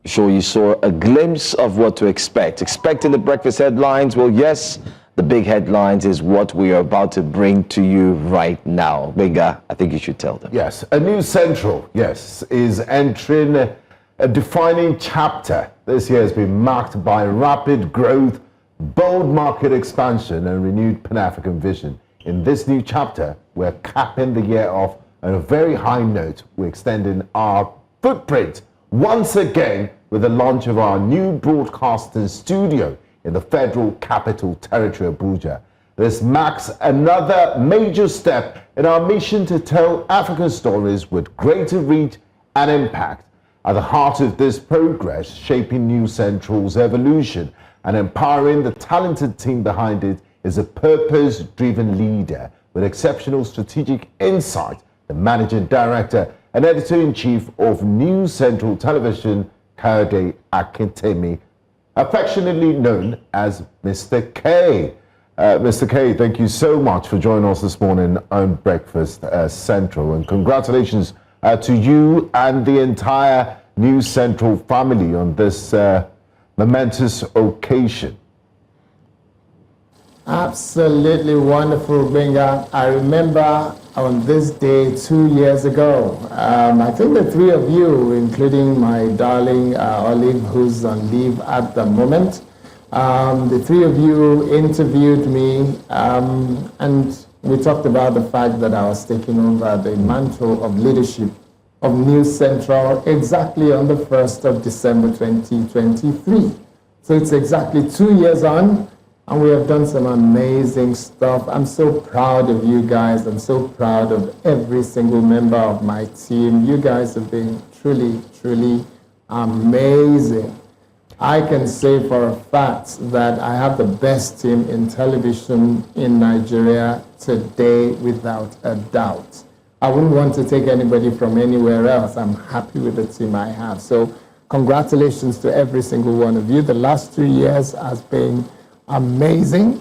sure you saw a glimpse of what to expect. Expecting the breakfast headlines? Well, yes, the big headlines is what we are about to bring to you right now. Benga, I think you should tell them. Yes, a new central, yes, is entering a defining chapter. This year has been marked by rapid growth, bold market expansion, and renewed Pan-African vision. In this new chapter, we're capping the year off on a very high note. We're extending our footprint once again with the launch of our new broadcasting studio in the Federal Capital Territory, Abuja. This marks another major step in our mission to tell African stories with greater reach and impact. At the heart of this progress, shaping New Central's evolution and empowering the talented team behind it, is a purpose-driven leader with exceptional strategic insight, the managing director and editor-in-chief of New Central Television, Kayode Akintemi, affectionately known as Mr. K. Mr. K, thank you so much for joining us this morning on Breakfast Central, and congratulations to you and the entire New Central family on this momentous occasion. Absolutely wonderful, Benga. I remember on this day 2 years ago, I think the three of you, including my darling Olive, who's on leave at the moment, the three of you interviewed me, and we talked about the fact that I was taking over the mantle of leadership of New Central exactly on the 1st of December 2023. So it's exactly 2 years on, and we have done some amazing stuff. I'm so proud of you guys. I'm so proud of every single member of my team. You guys have been truly, truly amazing. I can say for a fact that I have the best team in television in Nigeria today, without a doubt. I wouldn't want to take anybody from anywhere else. I'm happy with the team I have. So congratulations to every single one of you. The last 2 years has been amazing,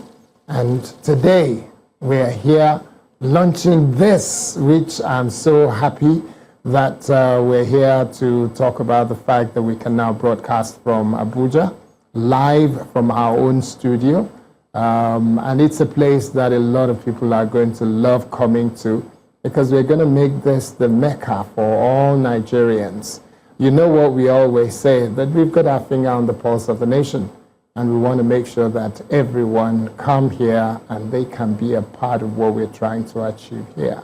and today we're here launching this, which I'm so happy that we're here to talk about the fact that we can now broadcast from Abuja, live from our own studio, and it's a place that a lot of people are going to love coming to, because we're going to make this the Mecca for all Nigerians. You know what we always say, that we've got our finger on the pulse of the nation. And we want to make sure that everyone come here and they can be a part of what we're trying to achieve here.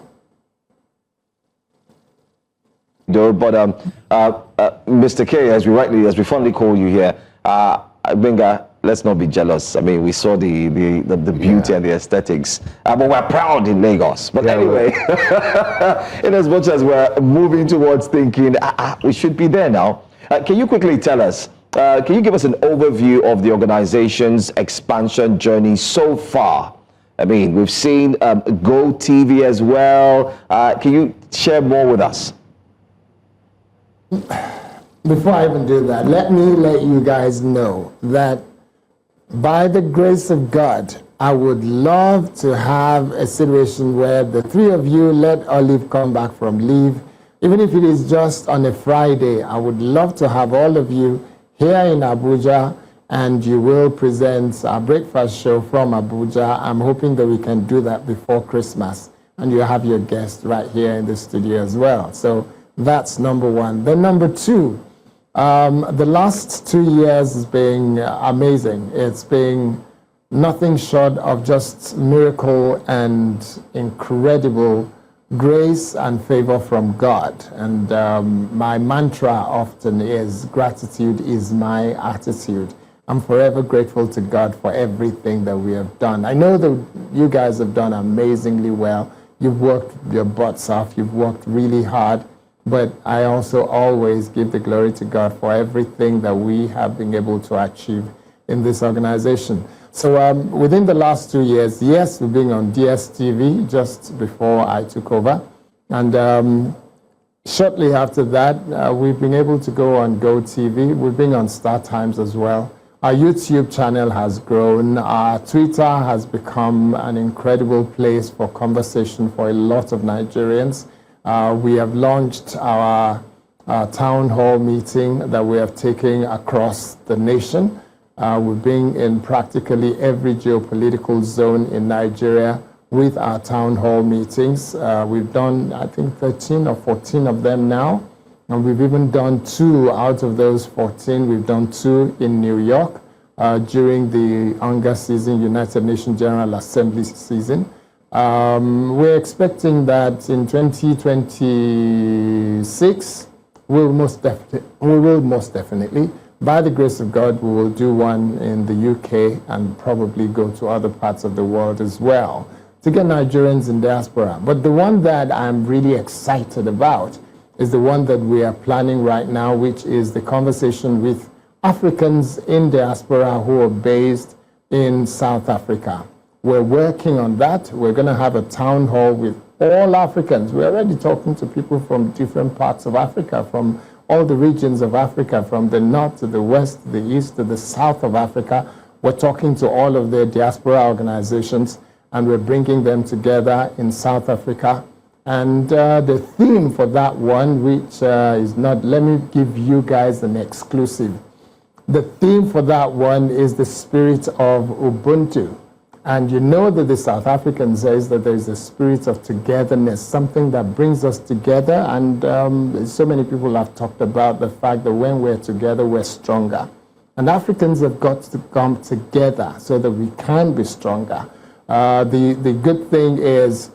But Mr. K, as we fondly call you here, Benga, let's not be jealous. I mean, we saw the beauty and the aesthetics, but we're proud in Lagos. But anyway, in as much as we're moving towards thinking we should be there now, can you quickly tell us? Can you give us an overview of the organization's expansion journey so far? I mean, we've seen Go TV as well. Can you share more with us? Before I even do that, let me let you guys know that by the grace of God, I would love to have a situation where the three of you let Olive come back from leave. Even if it is just on a Friday, I would love to have all of you here in Abuja, and you will present our breakfast show from Abuja. I'm hoping that we can do that before Christmas, and you have your guest right here in the studio as well. So that's number one. Then number two, the last 2 years has been amazing. It's been nothing short of just miracle and incredible grace and favor from God. And my mantra often is, gratitude is my attitude. I'm forever grateful to God for everything that we have done. I know that you guys have done amazingly well. You've worked your butts off. You've worked really hard. But I also always give the glory to God for everything that we have been able to achieve in this organization. So within the last 2 years, yes, we've been on DSTV just before I took over. And shortly after that, we've been able to go on Go TV. We've been on Star Times as well. Our YouTube channel has grown. Our Twitter has become an incredible place for conversation for a lot of Nigerians. We have launched our town hall meeting that we have taken across the nation. We've been in practically every geopolitical zone in Nigeria with our town hall meetings. We've done, I think, 13 or 14 of them now. And we've even done 2 out of those 14. We've done 2 in New York during the UNGA season, United Nations General Assembly season. We're expecting that in 2026, we will most definitely, by the grace of God, we will do one in the UK and probably go to other parts of the world as well to get Nigerians in diaspora. But the one that I'm really excited about is the one that we are planning right now, which is the conversation with Africans in diaspora who are based in South Africa. We're working on that. We're going to have a town hall with all Africans. We're already talking to people from different parts of Africa, from all the regions of Africa, from the north to the west, to the east to the south of Africa. We're talking to all of their diaspora organizations, and we're bringing them together in South Africa. And the theme for that one, which is not, let me give you guys an exclusive. The theme for that one is the spirit of Ubuntu. And you know that the South African says that there is a spirit of togetherness, something that brings us together. And so many people have talked about the fact that when we're together, we're stronger. And Africans have got to come together so that we can be stronger. The good thing is,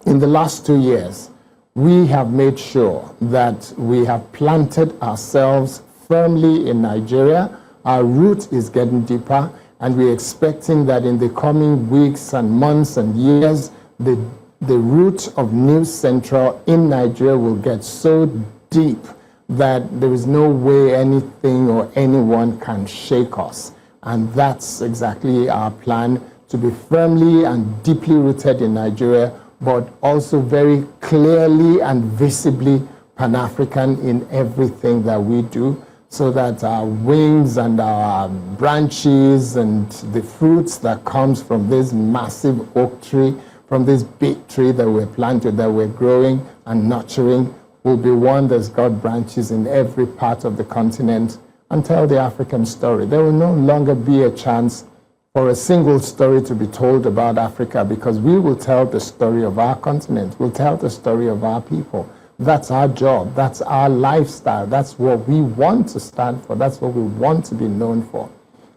in the last 2 years, we have made sure that we have planted ourselves firmly in Nigeria. Our root is getting deeper, and we're expecting that in the coming weeks and months and years, the root of New Central in Nigeria will get so deep that there is no way anything or anyone can shake us. And that's exactly our plan, to be firmly and deeply rooted in Nigeria, but also very clearly and visibly Pan-African in everything that we do, so that our wings and our branches and the fruits that comes from this massive oak tree, from this big tree that we're planted, that we're growing and nurturing, will be one that's got branches in every part of the continent and tell the African story. There will no longer be a chance for a single story to be told about Africa, because we will tell the story of our continent. We'll tell the story of our people. That's our job. That's our lifestyle. That's what we want to stand for. That's what we want to be known for.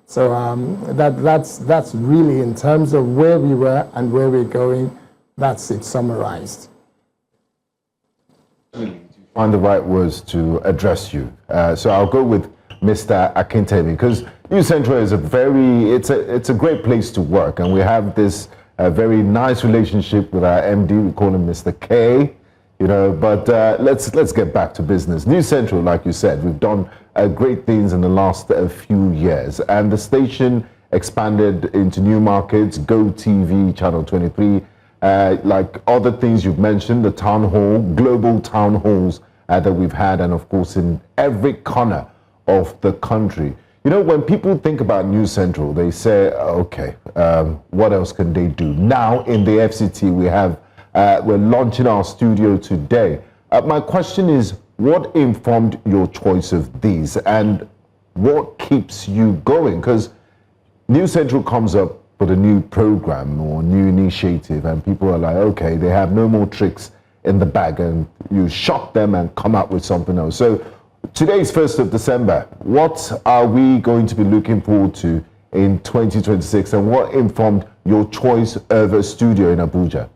So that's really, in terms of where we were and where we're going, that's it summarized. Find the right words to address you. So I'll go with Mr. Akintemi, because New Central is it's a great place to work, and we have this very nice relationship with our MD. We call him Mr. K. But let's get back to business. New Central, like you said, we've done great things in the last few years, and the station expanded into new markets, Go TV, Channel 23, like other things you've mentioned, the town hall, global town halls that we've had, and of course in every corner of the country. When people think about New Central, they say, okay, what else can they do? Now in the FCT, we're launching our studio today. My question is, what informed your choice of these, and what keeps you going? Because New Central comes up with a new program or new initiative, and people are like, okay, they have no more tricks in the bag, and you shock them and come up with something else. So today is 1st of December. What are we going to be looking forward to in 2026, and what informed your choice of a studio in Abuja?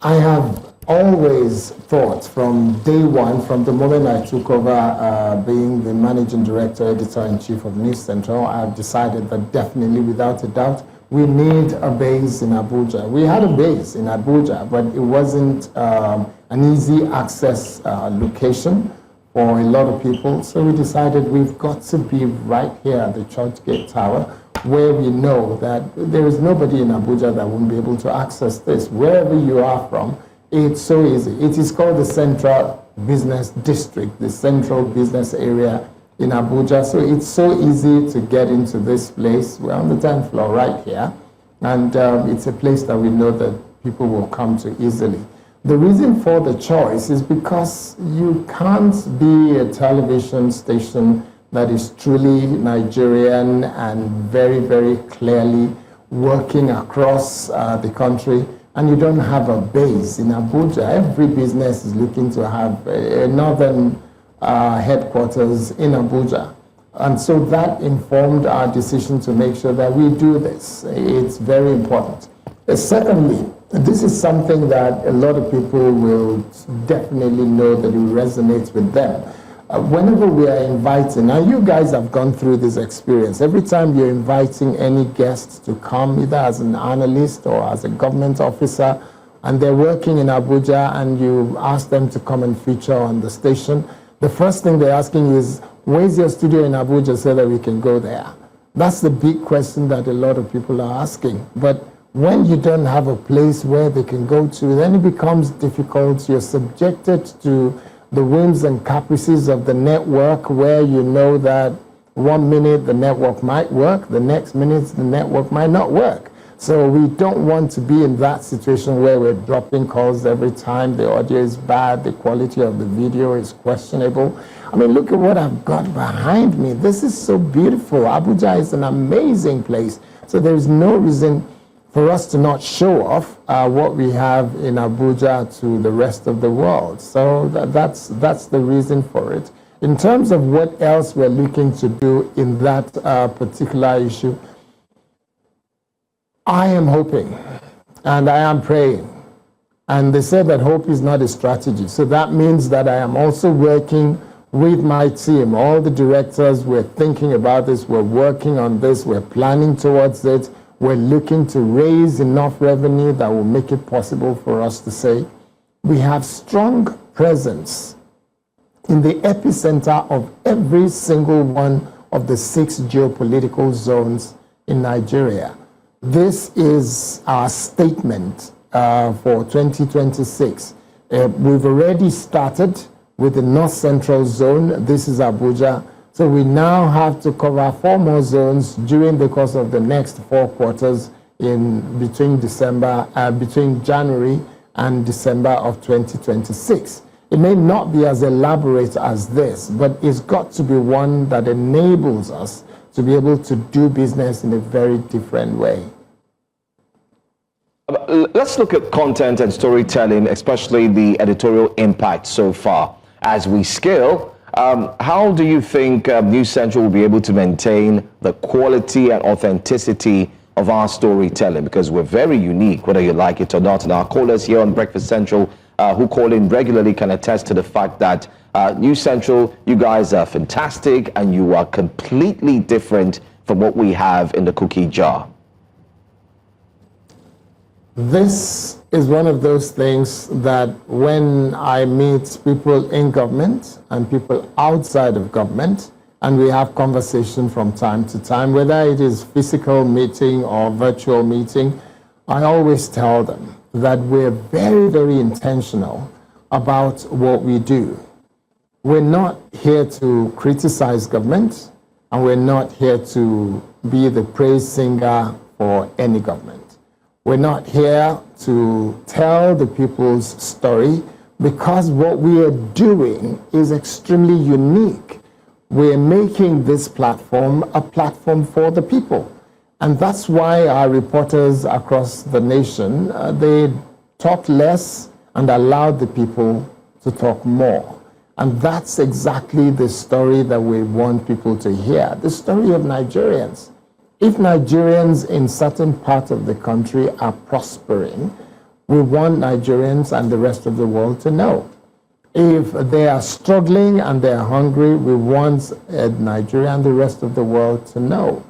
I have always thought from day one, from the moment I took over being the managing director, editor-in-chief of New Central, I've decided that definitely, without a doubt, we need a base in Abuja. We had a base in Abuja, but it wasn't an easy access location for a lot of people. So we decided we've got to be right here at the Churchgate Tower, where we know that there is nobody in Abuja that won't be able to access this. Wherever you are from, it's so easy. It is called the Central Business District, the Central Business Area in Abuja. So it's so easy to get into this place. We're on the 10th floor right here. And it's a place that we know that people will come to easily. The reason for the choice is because you can't be a television station that is truly Nigerian and very, very clearly working across the country, and you don't have a base in Abuja. Every business is looking to have a northern headquarters in Abuja. And so that informed our decision to make sure that we do this. It's very important. Secondly, this is something that a lot of people will definitely know that it resonates with them. Whenever we are inviting, now you guys have gone through this experience. Every time you're inviting any guest to come, either as an analyst or as a government officer, and they're working in Abuja, and you ask them to come and feature on the station, the first thing they're asking is, where's your studio in Abuja so that we can go there? That's the big question that a lot of people are asking. But when you don't have a place where they can go to, then it becomes difficult. You're subjected to the whims and caprices of the network, where you know that 1 minute the network might work, the next minute the network might not work. So we don't want to be in that situation where we're dropping calls every time, the audio is bad, the quality of the video is questionable. I mean, look at what I've got behind me. This is so beautiful. Abuja is an amazing place. So there's no reason for us to not show off what we have in Abuja to the rest of the world. So that's the reason for it. In terms of what else we're looking to do in that particular issue, I am hoping and I am praying. And they said that hope is not a strategy. So that means that I am also working with my team. All the directors, we're thinking about this, we're working on this, we're planning towards it. We're looking to raise enough revenue that will make it possible for us to say we have strong presence in the epicenter of every single one of the 6 geopolitical zones in Nigeria. This is our statement for 2026. We've already started with the North Central Zone. This is Abuja. So we now have to cover 4 more zones during the course of the next 4 quarters between January and December of 2026. It may not be as elaborate as this, but it's got to be one that enables us to be able to do business in a very different way. Let's look at content and storytelling, especially the editorial impact so far. As we scale, how do you think News Central will be able to maintain the quality and authenticity of our storytelling? Because we're very unique, whether you like it or not. And our callers here on Breakfast Central who call in regularly can attest to the fact that News Central, you guys are fantastic and you are completely different from what we have in the cookie jar. This is one of those things that when I meet people in government and people outside of government, and we have conversation from time to time, whether it is physical meeting or virtual meeting, I always tell them that we're very, very intentional about what we do. We're not here to criticize government, and we're not here to be the praise singer for any government. We're not here to tell the people's story, because what we are doing is extremely unique. We're making this platform a platform for the people. And that's why our reporters across the nation, they talk less and allow the people to talk more. And that's exactly the story that we want people to hear, the story of Nigerians. If Nigerians in certain parts of the country are prospering, we want Nigerians and the rest of the world to know. If they are struggling and they are hungry, we want Nigeria and the rest of the world to know.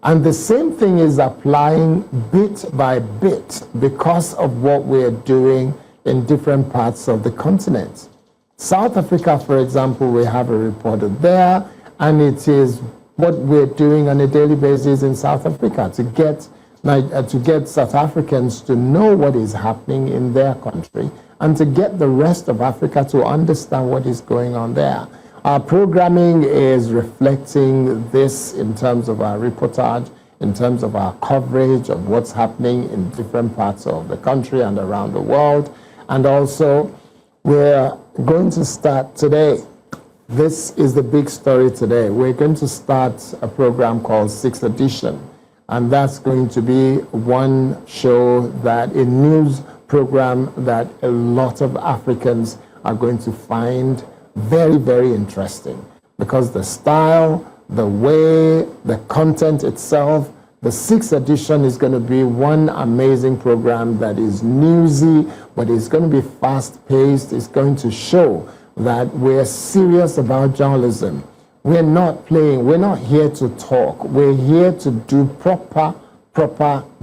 And the same thing is applying bit by bit because of what we're doing in different parts of the continent. South Africa, for example, we have a reporter there, and it is what we're doing on a daily basis in South Africa to get South Africans to know what is happening in their country and to get the rest of Africa to understand what is going on there. Our programming is reflecting this in terms of our reportage, in terms of our coverage of what's happening in different parts of the country and around the world. And also, we're going to start today. This is the big story today. We're going to start a program called 6th Edition. And that's going to be one show, that a news program that a lot of Africans are going to find very, very interesting. Because the style, the way, the content itself, the 6th edition is going to be one amazing program that is newsy, but it's going to be fast-paced. It's going to show that we're serious about journalism. We're not playing. We're not here to talk. We're here to do proper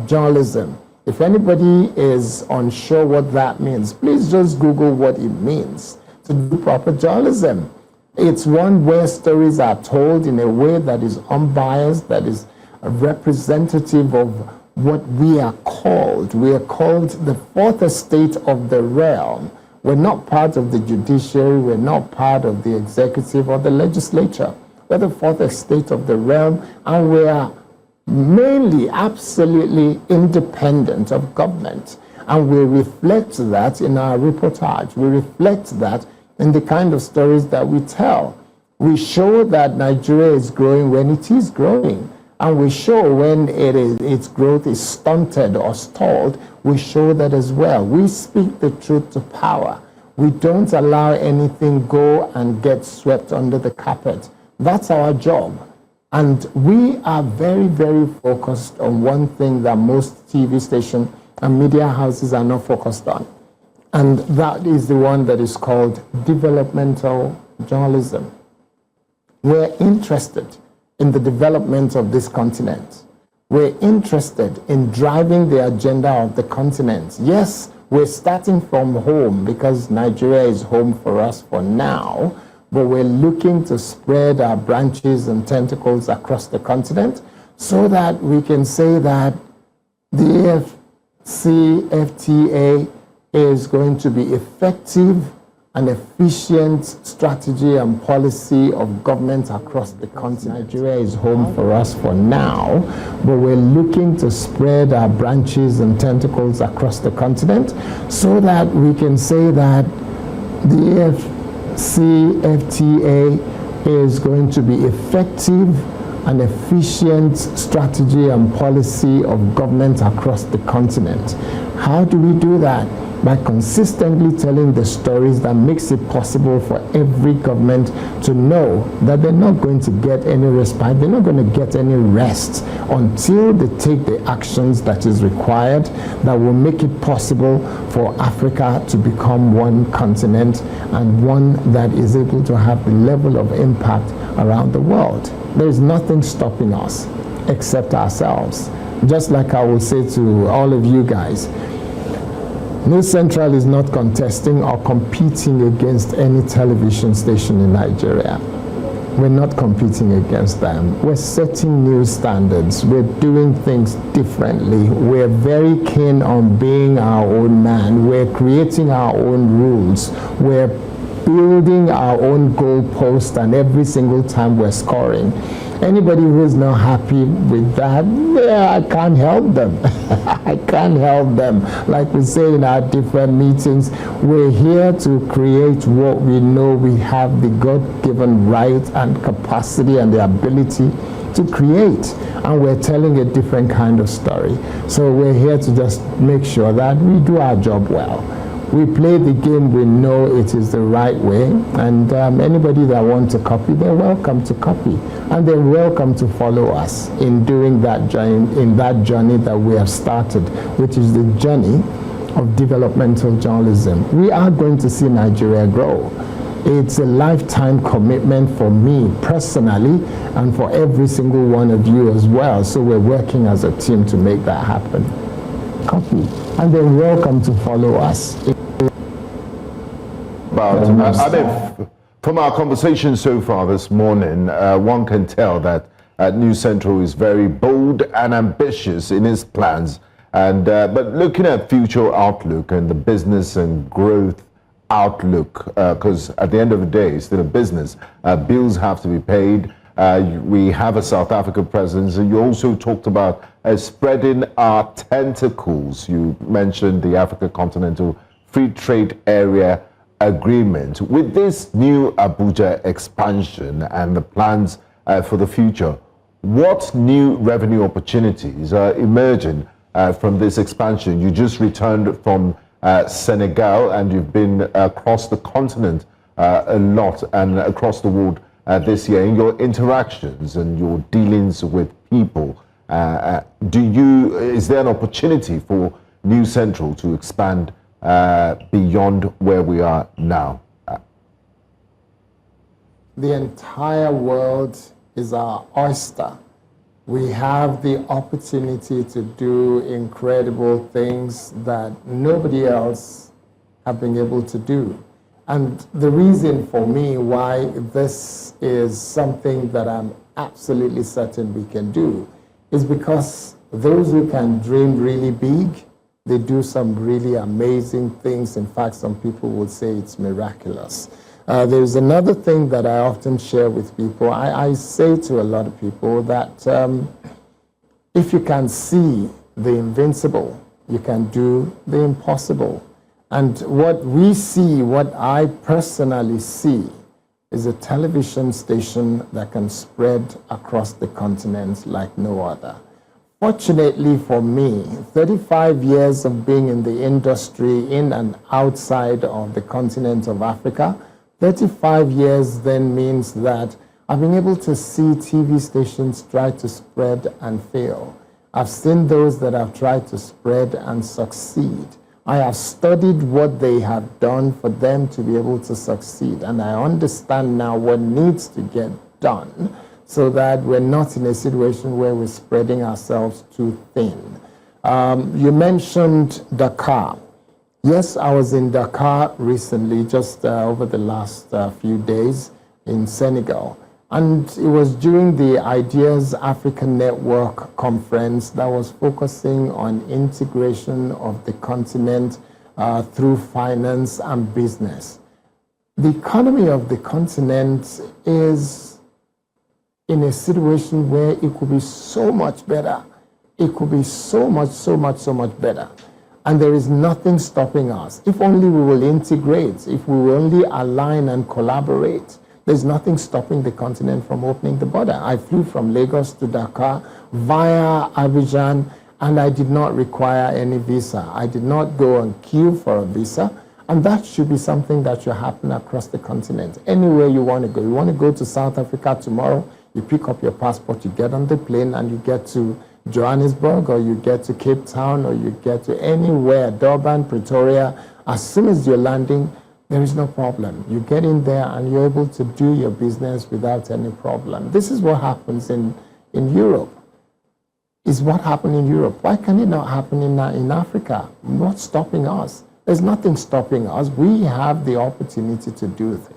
journalism. If anybody is unsure what that means, please just Google what it means to do proper journalism. It's one where stories are told in a way that is unbiased, that is representative of what we are called. We are called the fourth estate of the realm. We're not part of the judiciary, we're not part of the executive or the legislature. We're the fourth estate of the realm, and we are mainly absolutely independent of government. And we reflect that in our reportage. We reflect that in the kind of stories that we tell. We show that Nigeria is growing when it is growing. And we show when its growth is stunted or stalled, we show that as well. We speak the truth to power. We don't allow anything go and get swept under the carpet. That's our job. And we are very, very focused on one thing that most TV stations and media houses are not focused on. And that is the one that is called developmental journalism. We're interested in the development of this continent. We're interested in driving the agenda of the continent. Yes, we're starting from home because Nigeria is home for us for now, but we're looking to spread our branches and tentacles across the continent so that we can say that the FTA is going to be effective and efficient strategy and policy of government across the continent. Nigeria is home for us for now, but we're looking to spread our branches and tentacles across the continent so that we can say that the FTA is going to be effective and efficient strategy and policy of government across the continent. How do we do that? By consistently telling the stories that makes it possible for every government to know that they're not going to get any respite, they're not going to get any rest until they take the actions that is required that will make it possible for Africa to become one continent and one that is able to have the level of impact around the world. There is nothing stopping us except ourselves. Just like I will say to all of you guys, News Central is not contesting or competing against any television station in Nigeria. We're not competing against them. We're setting new standards. We're doing things differently. We're very keen on being our own man. We're creating our own rules. We're building our own goalpost, and every single time we're scoring. Anybody who is not happy with that, I can't help them. I can't help them. Like we say in our different meetings, we're here to create what we know we have the God-given right and capacity and the ability to create. And we're telling a different kind of story. So we're here to just make sure that we do our job well. We play the game, we know it is the right way, and anybody that wants to copy, they're welcome to copy, and they're welcome to follow us in doing that journey that we have started, which is the journey of developmental journalism. We are going to see Nigeria grow. It's a lifetime commitment for me personally, and for every single one of you as well, so we're working as a team to make that happen. Copy, and they're welcome to follow us. From our conversation so far this morning, one can tell that News Central is very bold and ambitious in its plans. And but looking at future outlook and the business and growth outlook, because at the end of the day, it's still a business. Bills have to be paid. We have a South Africa presence, and you also talked about spreading our tentacles. You mentioned the Africa Continental free trade area agreement. With this new Abuja expansion and the plans for the future, what new revenue opportunities are emerging from this expansion? You just returned from Senegal, and you've been across the continent a lot and across the world this year. In your interactions and your dealings with people, is there an opportunity for New Central to expand beyond where we are now? The entire world is our oyster. We have the opportunity to do incredible things that nobody else have been able to do. And the reason for me why this is something that I'm absolutely certain we can do is because those who can dream really big, they do some really amazing things. In fact, some people would say it's miraculous. There's another thing that I often share with people. I say to a lot of people that if you can see the invincible, you can do the impossible. And what we see, what I personally see, is a television station that can spread across the continent like no other. Fortunately for me, 35 years of being in the industry in and outside of the continent of Africa, 35 years then means that I've been able to see TV stations try to spread and fail. I've seen those that have tried to spread and succeed. I have studied what they have done for them to be able to succeed, and I understand now what needs to get done so that we're not in a situation where we're spreading ourselves too thin. You mentioned Dakar. Yes, I was in Dakar recently, just over the last few days in Senegal. And it was during the Ideas African Network conference that was focusing on integration of the continent through finance and business. The economy of the continent is in a situation where it could be so much better. It could be so much better. And there is nothing stopping us. If only we will integrate, if we will only align and collaborate, there's nothing stopping the continent from opening the border. I flew from Lagos to Dakar via Abuja, and I did not require any visa. I did not go and queue for a visa. And that should be something that should happen across the continent. Anywhere you want to go. You want to go to South Africa tomorrow, you pick up your passport, you get on the plane, and you get to Johannesburg, or you get to Cape Town, or you get to anywhere, Durban, Pretoria. As soon as you're landing, there is no problem. You get in there and you're able to do your business without any problem. This is what happens in Europe. Is what happened in Europe. Why can it not happen in Africa? What's stopping us? There's nothing stopping us. We have the opportunity to do this.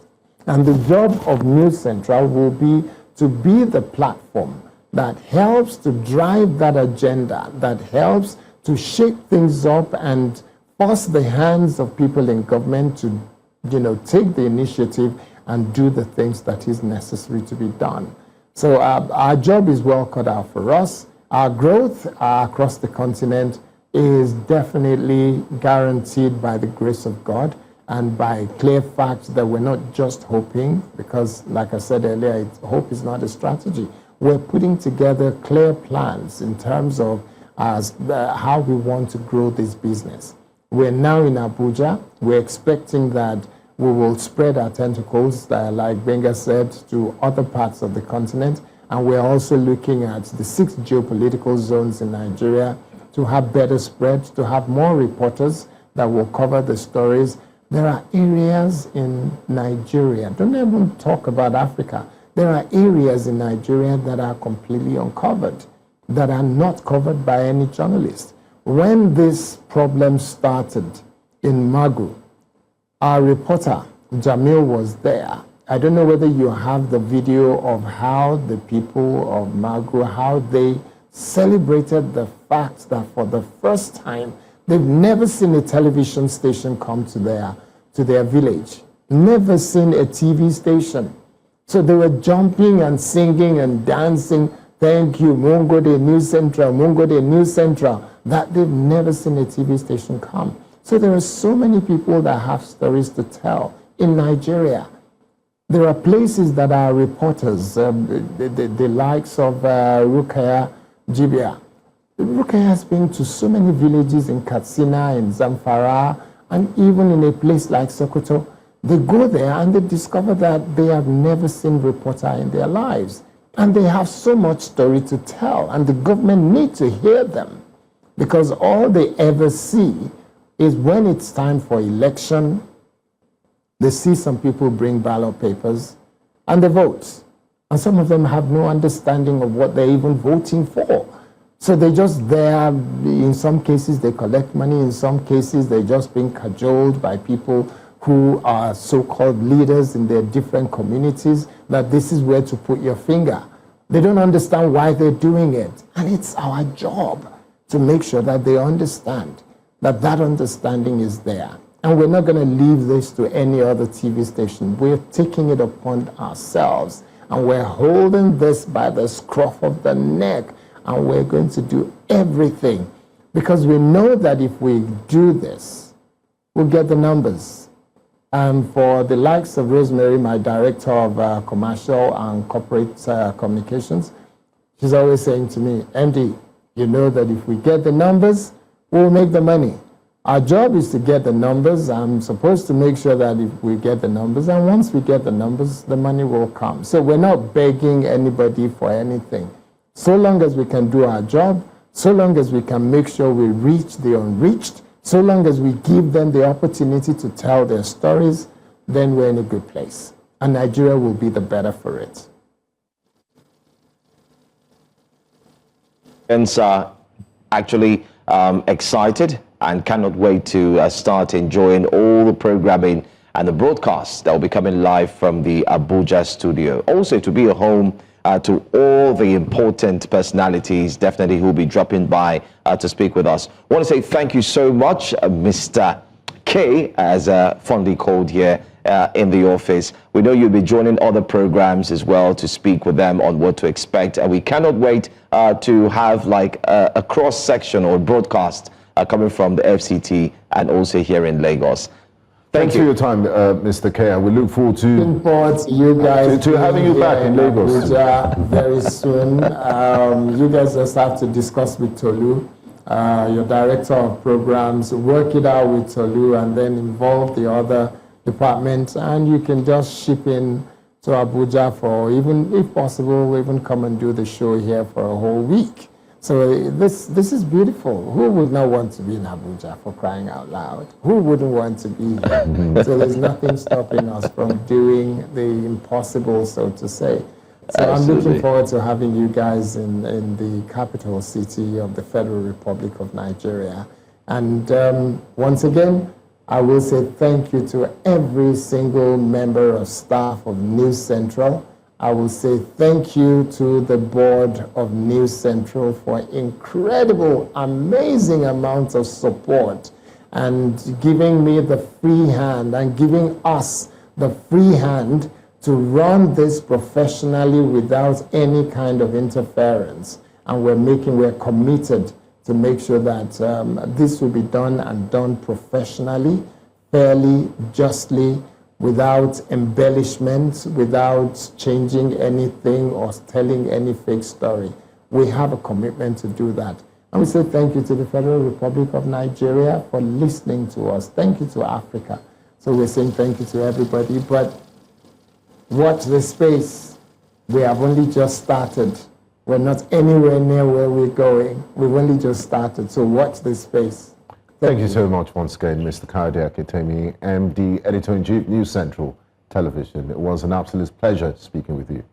And the job of New Central will be to be the platform that helps to drive that agenda, that helps to shake things up and force the hands of people in government to, take the initiative and do the things that is necessary to be done. So our job is well cut out for us. Our growth across the continent is definitely guaranteed by the grace of God and by clear facts that we're not just hoping, because like I said earlier, hope is not a strategy. We're putting together clear plans in terms of how we want to grow this business. We're now in Abuja. We're expecting that we will spread our tentacles, like Benga said, to other parts of the continent. And we're also looking at the 6 geopolitical zones in Nigeria to have better spread, to have more reporters that will cover the stories. There are areas in Nigeria, don't even talk about Africa. There are areas in Nigeria that are completely uncovered, that are not covered by any journalist. When this problem started in Magu, our reporter, Jamil, was there. I don't know whether you have the video of how the people of Magu, how they celebrated the fact that for the first time, they've never seen a television station come to their village. Never seen a TV station. So they were jumping and singing and dancing, thank you, Mungo de New Central, Mungo de New Central, that they've never seen a TV station come. So there are so many people that have stories to tell in Nigeria. There are places that are reporters, the likes of Rukaya Jibia. Rukaya has been to so many villages in Katsina, in Zamfara, and even in a place like Sokoto. They go there and they discover that they have never seen a reporter in their lives. And they have so much story to tell, and the government needs to hear them, because all they ever see is when it's time for election, they see some people bring ballot papers and they vote. And some of them have no understanding of what they're even voting for. So they just there, in some cases they collect money, in some cases they're just being cajoled by people who are so-called leaders in their different communities, that this is where to put your finger. They don't understand why they're doing it. And it's our job to make sure that they understand, that that understanding is there. And we're not going to leave this to any other TV station. We're taking it upon ourselves, and we're holding this by the scruff of the neck, and we're going to do everything, because we know that if we do this, we'll get the numbers. And for the likes of Rosemary, my director of commercial and corporate communications, she's always saying to me, MD, you know that if we get the numbers, we'll make the money. Our job is to get the numbers. I'm supposed to make sure that if we get the numbers, and once we get the numbers, the money will come. So we're not begging anybody for anything. So long as we can do our job, so long as we can make sure we reach the unreached, so long as we give them the opportunity to tell their stories, then we're in a good place. And Nigeria will be the better for it. Friends are actually excited and cannot wait to start enjoying all the programming and the broadcasts that will be coming live from the Abuja studio. Also, to be a home to all the important personalities, definitely, who will be dropping by to speak with us. I want to say thank you so much, Mr. K, as fondly called here in the office. We know you'll be joining other programs as well to speak with them on what to expect, and we cannot wait to have like a cross-section or broadcast coming from the FCT and also here in Lagos. Thanks for your time, Mr. K. And we look forward to you guys to having you back in Lagos Abuja very soon. You guys just have to discuss with Tolu, your director of programs, work it out with Tolu, and then involve the other departments, and you can just ship in to Abuja for, even if possible, even come and do the show here for a whole week. So this is beautiful. Who would not want to be in Abuja, for crying out loud? Who wouldn't want to be here? So there's nothing stopping us from doing the impossible, so to say. So Absolutely. I'm looking forward to having you guys in the capital city of the Federal Republic of Nigeria. And once again, I will say thank you to every single member of staff of News Central. I will say thank you to the board of News Central for incredible, amazing amounts of support and giving me the free hand and giving us the free hand to run this professionally without any kind of interference. And we're committed to make sure that this will be done and done professionally, fairly, justly, without embellishments, without changing anything or telling any fake story. We have a commitment to do that. And we say thank you to the Federal Republic of Nigeria for listening to us. Thank you to Africa. So we're saying thank you to everybody, but watch this space. We have only just started. We're not anywhere near where we're going. We've only just started, so watch this space. Thank you so much once again, Mr. Kayode Akintemi, MD, Editor-in-Chief, News Central Television. It was an absolute pleasure speaking with you.